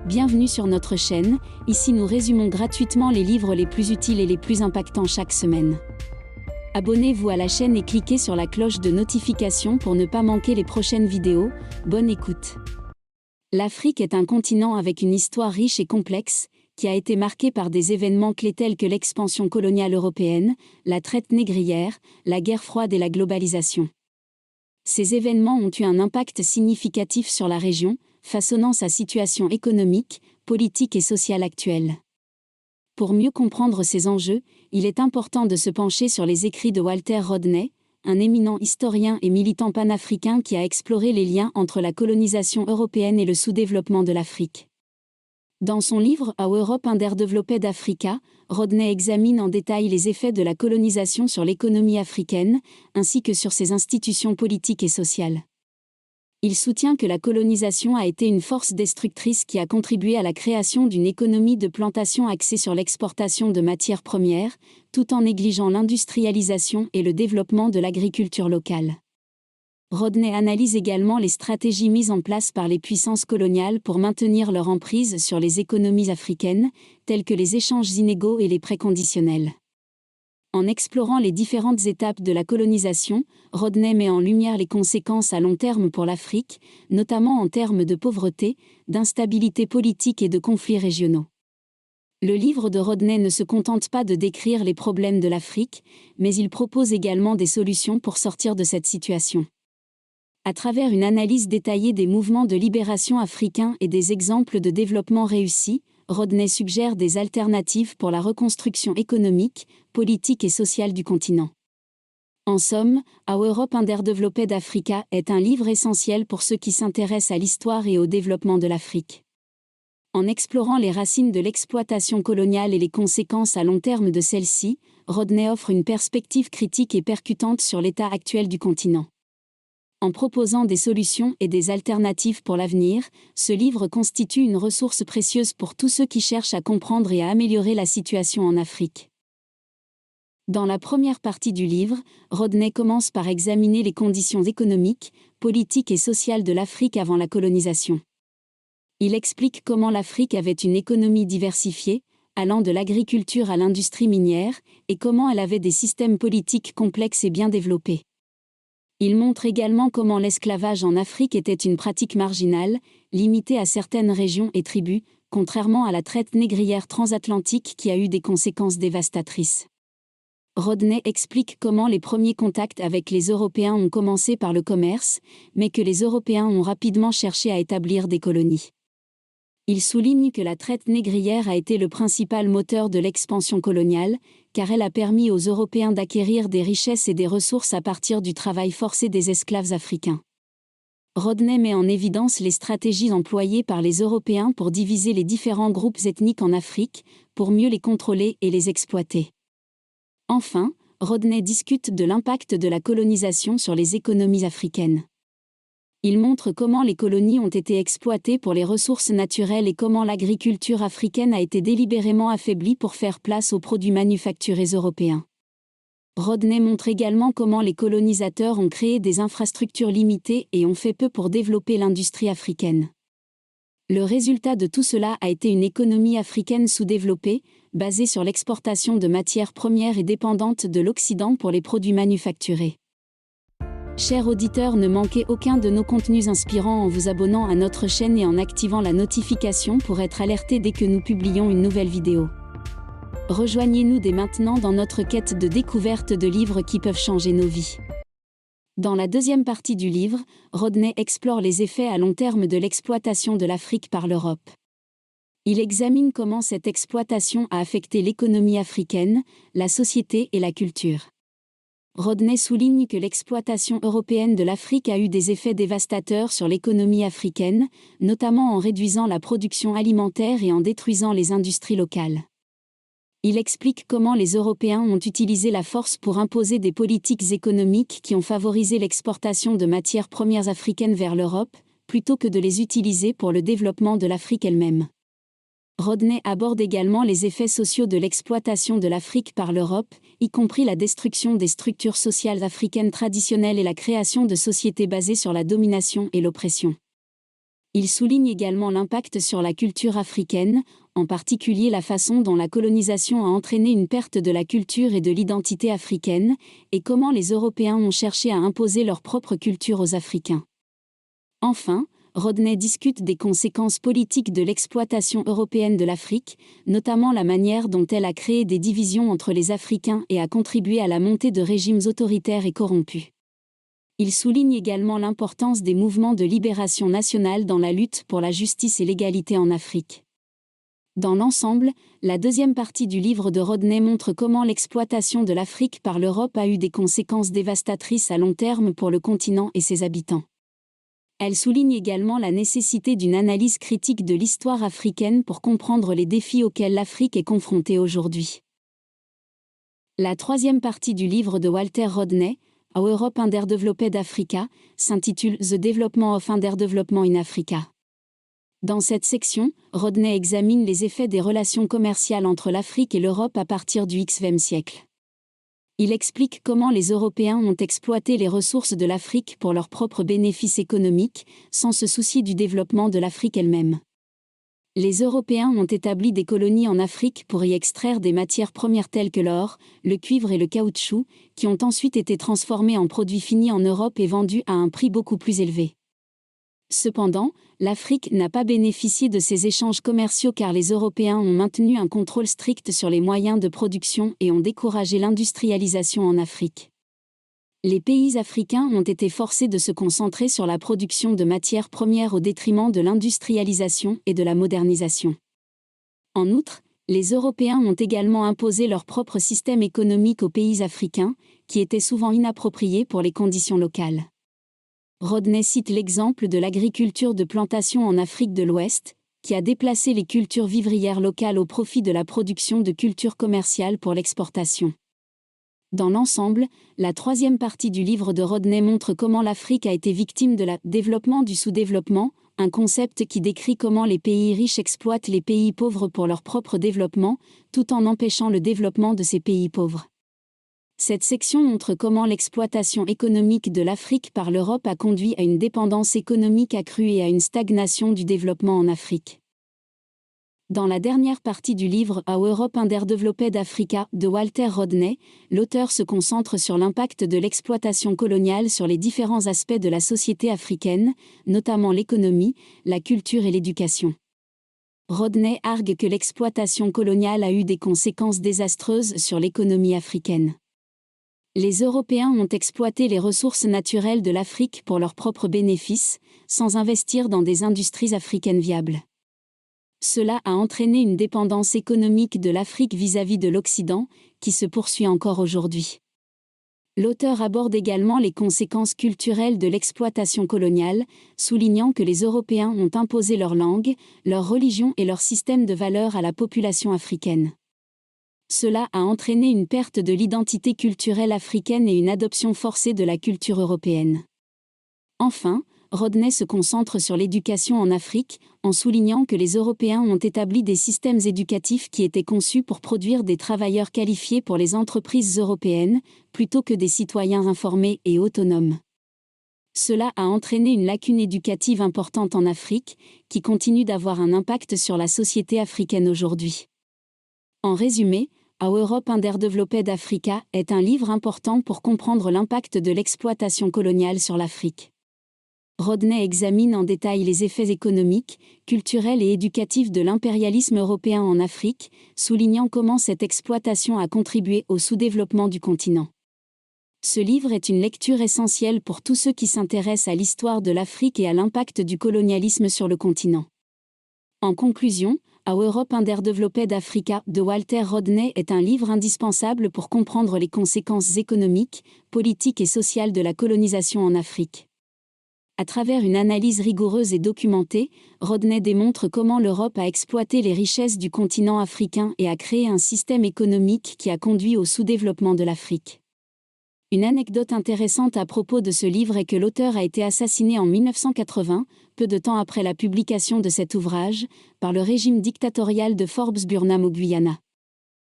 Bienvenue sur notre chaîne, ici nous résumons gratuitement les livres les plus utiles et les plus impactants chaque semaine. Abonnez-vous à la chaîne et cliquez sur la cloche de notification pour ne pas manquer les prochaines vidéos. Bonne écoute. L'Afrique est un continent avec une histoire riche et complexe, qui a été marquée par des événements clés tels que l'expansion coloniale européenne, la traite négrière, la guerre froide et la globalisation. Ces événements ont eu un impact significatif sur la région, façonnant sa situation économique, politique et sociale actuelle. Pour mieux comprendre ces enjeux, il est important de se pencher sur les écrits de Walter Rodney, un éminent historien et militant panafricain qui a exploré les liens entre la colonisation européenne et le sous-développement de l'Afrique. Dans son livre « How Europe Underdeveloped Africa », Rodney examine en détail les effets de la colonisation sur l'économie africaine, ainsi que sur ses institutions politiques et sociales. Il soutient que la colonisation a été une force destructrice qui a contribué à la création d'une économie de plantation axée sur l'exportation de matières premières, tout en négligeant l'industrialisation et le développement de l'agriculture locale. Rodney analyse également les stratégies mises en place par les puissances coloniales pour maintenir leur emprise sur les économies africaines, telles que les échanges inégaux et les prêts conditionnels. En explorant les différentes étapes de la colonisation, Rodney met en lumière les conséquences à long terme pour l'Afrique, notamment en termes de pauvreté, d'instabilité politique et de conflits régionaux. Le livre de Rodney ne se contente pas de décrire les problèmes de l'Afrique, mais il propose également des solutions pour sortir de cette situation. À travers une analyse détaillée des mouvements de libération africains et des exemples de développement réussis, Rodney suggère des alternatives pour la reconstruction économique, politique et sociale du continent. En somme, How Europe Underdeveloped Africa est un livre essentiel pour ceux qui s'intéressent à l'histoire et au développement de l'Afrique. En explorant les racines de l'exploitation coloniale et les conséquences à long terme de celle-ci, Rodney offre une perspective critique et percutante sur l'état actuel du continent. En proposant des solutions et des alternatives pour l'avenir, ce livre constitue une ressource précieuse pour tous ceux qui cherchent à comprendre et à améliorer la situation en Afrique. Dans la première partie du livre, Rodney commence par examiner les conditions économiques, politiques et sociales de l'Afrique avant la colonisation. Il explique comment l'Afrique avait une économie diversifiée, allant de l'agriculture à l'industrie minière, et comment elle avait des systèmes politiques complexes et bien développés. Il montre également comment l'esclavage en Afrique était une pratique marginale, limitée à certaines régions et tribus, contrairement à la traite négrière transatlantique qui a eu des conséquences dévastatrices. Rodney explique comment les premiers contacts avec les Européens ont commencé par le commerce, mais que les Européens ont rapidement cherché à établir des colonies. Il souligne que la traite négrière a été le principal moteur de l'expansion coloniale, car elle a permis aux Européens d'acquérir des richesses et des ressources à partir du travail forcé des esclaves africains. Rodney met en évidence les stratégies employées par les Européens pour diviser les différents groupes ethniques en Afrique, pour mieux les contrôler et les exploiter. Enfin, Rodney discute de l'impact de la colonisation sur les économies africaines. Il montre comment les colonies ont été exploitées pour les ressources naturelles et comment l'agriculture africaine a été délibérément affaiblie pour faire place aux produits manufacturés européens. Rodney montre également comment les colonisateurs ont créé des infrastructures limitées et ont fait peu pour développer l'industrie africaine. Le résultat de tout cela a été une économie africaine sous-développée, basée sur l'exportation de matières premières et dépendante de l'Occident pour les produits manufacturés. Chers auditeurs, ne manquez aucun de nos contenus inspirants en vous abonnant à notre chaîne et en activant la notification pour être alerté dès que nous publions une nouvelle vidéo. Rejoignez-nous dès maintenant dans notre quête de découverte de livres qui peuvent changer nos vies. Dans la deuxième partie du livre, Rodney explore les effets à long terme de l'exploitation de l'Afrique par l'Europe. Il examine comment cette exploitation a affecté l'économie africaine, la société et la culture. Rodney souligne que l'exploitation européenne de l'Afrique a eu des effets dévastateurs sur l'économie africaine, notamment en réduisant la production alimentaire et en détruisant les industries locales. Il explique comment les Européens ont utilisé la force pour imposer des politiques économiques qui ont favorisé l'exportation de matières premières africaines vers l'Europe, plutôt que de les utiliser pour le développement de l'Afrique elle-même. Rodney aborde également les effets sociaux de l'exploitation de l'Afrique par l'Europe, y compris la destruction des structures sociales africaines traditionnelles et la création de sociétés basées sur la domination et l'oppression. Il souligne également l'impact sur la culture africaine, en particulier la façon dont la colonisation a entraîné une perte de la culture et de l'identité africaine, et comment les Européens ont cherché à imposer leur propre culture aux Africains. Enfin, Rodney discute des conséquences politiques de l'exploitation européenne de l'Afrique, notamment la manière dont elle a créé des divisions entre les Africains et a contribué à la montée de régimes autoritaires et corrompus. Il souligne également l'importance des mouvements de libération nationale dans la lutte pour la justice et l'égalité en Afrique. Dans l'ensemble, la deuxième partie du livre de Rodney montre comment l'exploitation de l'Afrique par l'Europe a eu des conséquences dévastatrices à long terme pour le continent et ses habitants. Elle souligne également la nécessité d'une analyse critique de l'histoire africaine pour comprendre les défis auxquels l'Afrique est confrontée aujourd'hui. La troisième partie du livre de Walter Rodney, How Europe Underdeveloped Africa, s'intitule The Development of Underdevelopment in Africa. Dans cette section, Rodney examine les effets des relations commerciales entre l'Afrique et l'Europe à partir du XXe siècle. Il explique comment les Européens ont exploité les ressources de l'Afrique pour leurs propres bénéfices économiques, sans se soucier du développement de l'Afrique elle-même. Les Européens ont établi des colonies en Afrique pour y extraire des matières premières telles que l'or, le cuivre et le caoutchouc, qui ont ensuite été transformés en produits finis en Europe et vendus à un prix beaucoup plus élevé. Cependant, l'Afrique n'a pas bénéficié de ces échanges commerciaux car les Européens ont maintenu un contrôle strict sur les moyens de production et ont découragé l'industrialisation en Afrique. Les pays africains ont été forcés de se concentrer sur la production de matières premières au détriment de l'industrialisation et de la modernisation. En outre, les Européens ont également imposé leur propre système économique aux pays africains, qui était souvent inapproprié pour les conditions locales. Rodney cite l'exemple de l'agriculture de plantation en Afrique de l'Ouest, qui a déplacé les cultures vivrières locales au profit de la production de cultures commerciales pour l'exportation. Dans l'ensemble, la troisième partie du livre de Rodney montre comment l'Afrique a été victime de la « développement du sous-développement », un concept qui décrit comment les pays riches exploitent les pays pauvres pour leur propre développement, tout en empêchant le développement de ces pays pauvres. Cette section montre comment l'exploitation économique de l'Afrique par l'Europe a conduit à une dépendance économique accrue et à une stagnation du développement en Afrique. Dans la dernière partie du livre How Europe Underdeveloped Africa de Walter Rodney, l'auteur se concentre sur l'impact de l'exploitation coloniale sur les différents aspects de la société africaine, notamment l'économie, la culture et l'éducation. Rodney argue que l'exploitation coloniale a eu des conséquences désastreuses sur l'économie africaine. Les Européens ont exploité les ressources naturelles de l'Afrique pour leurs propres bénéfices, sans investir dans des industries africaines viables. Cela a entraîné une dépendance économique de l'Afrique vis-à-vis de l'Occident, qui se poursuit encore aujourd'hui. L'auteur aborde également les conséquences culturelles de l'exploitation coloniale, soulignant que les Européens ont imposé leur langue, leur religion et leur système de valeurs à la population africaine. Cela a entraîné une perte de l'identité culturelle africaine et une adoption forcée de la culture européenne. Enfin, Rodney se concentre sur l'éducation en Afrique, en soulignant que les Européens ont établi des systèmes éducatifs qui étaient conçus pour produire des travailleurs qualifiés pour les entreprises européennes, plutôt que des citoyens informés et autonomes. Cela a entraîné une lacune éducative importante en Afrique, qui continue d'avoir un impact sur la société africaine aujourd'hui. En résumé, How Europe Underdeveloped Africa est un livre important pour comprendre l'impact de l'exploitation coloniale sur l'Afrique. Rodney examine en détail les effets économiques, culturels et éducatifs de l'impérialisme européen en Afrique, soulignant comment cette exploitation a contribué au sous-développement du continent. Ce livre est une lecture essentielle pour tous ceux qui s'intéressent à l'histoire de l'Afrique et à l'impact du colonialisme sur le continent. En conclusion, How Europe Underdeveloped Africa de Walter Rodney est un livre indispensable pour comprendre les conséquences économiques, politiques et sociales de la colonisation en Afrique. À travers une analyse rigoureuse et documentée, Rodney démontre comment l'Europe a exploité les richesses du continent africain et a créé un système économique qui a conduit au sous-développement de l'Afrique. Une anecdote intéressante à propos de ce livre est que l'auteur a été assassiné en 1980, peu de temps après la publication de cet ouvrage, par le régime dictatorial de Forbes Burnham au Guyana.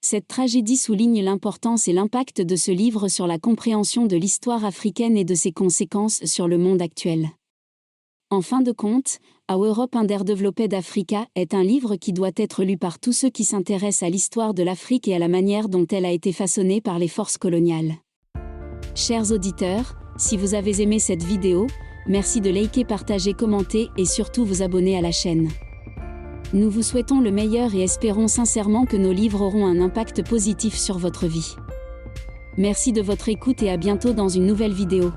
Cette tragédie souligne l'importance et l'impact de ce livre sur la compréhension de l'histoire africaine et de ses conséquences sur le monde actuel. En fin de compte, How Europe Underdeveloped Africa est un livre qui doit être lu par tous ceux qui s'intéressent à l'histoire de l'Afrique et à la manière dont elle a été façonnée par les forces coloniales. Chers auditeurs, si vous avez aimé cette vidéo, merci de liker, partager, commenter et surtout vous abonner à la chaîne. Nous vous souhaitons le meilleur et espérons sincèrement que nos livres auront un impact positif sur votre vie. Merci de votre écoute et à bientôt dans une nouvelle vidéo.